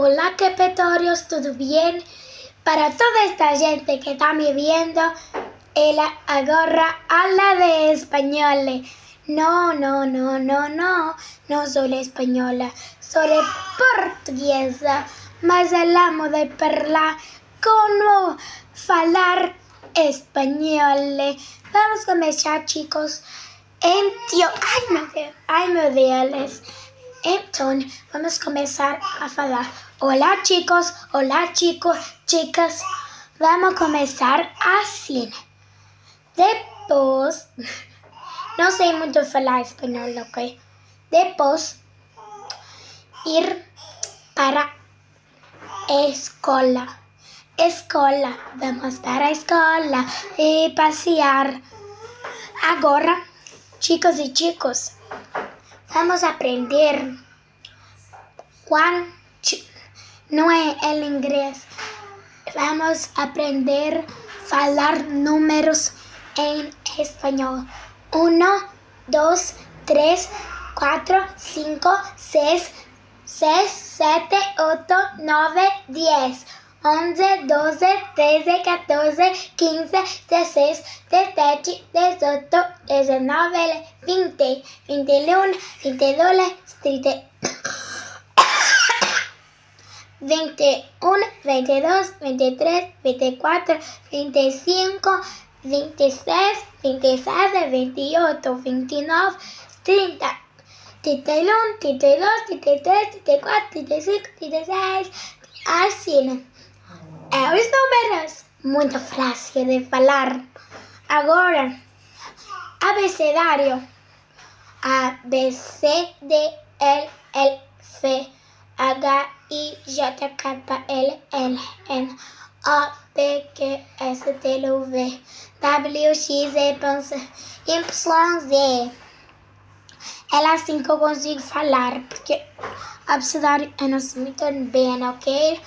Hola, Quepetorios, ¿todo bien? Para toda esta gente que está me viendo, ella agora habla de español. No soy española, soy portuguesa, mas hablamos de parlar como falar español. Vamos a comenzar, chicos. Ai meu Deus. Então, vamos começar a falar. Olá, chicos, chicas. Vamos começar assim. Depois, não sei muito falar espanhol, ok? Depois, ir para a escola. Vamos para a escola e passear. Agora, chicos e chicos, vamos aprender não é em inglês. Vamos aprender a falar números em espanhol. 1, 2, 3, 4, 5, 6, 7, 8, 9, 10, 11, 12, 13, 14, 15, 16, 17, 18, 19, 20, 21, 22, 21, 22, 23, 24, 25, 26, 27, 28, 29, 30, 31, 32, 33, 34, 35, 36, assim. Os números, muito fácil de falar. Agora, abecedário. A, B, C, D, E, F, H, I, J, K, L, M, N, O, P, Q, S, T, U, V, W, X, Y, Z. É assim que eu consigo falar, porque abecedário eu não sei muito bem, ok?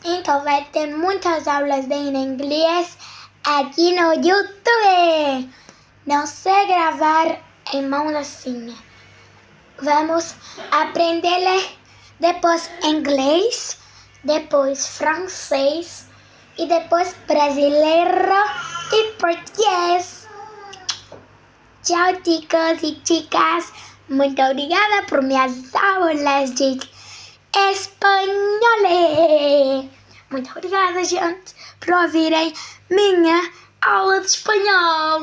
Então vai ter muitas aulas de inglês aqui no YouTube. Não sei gravar em mãos assim. Vamos aprender depois inglês, depois francês e depois brasileiro e português. Tchau, chicos e chicas. Muito obrigada por minhas aulas de espanhol. Muito obrigada, gente, por ouvirem minha aula de espanhol.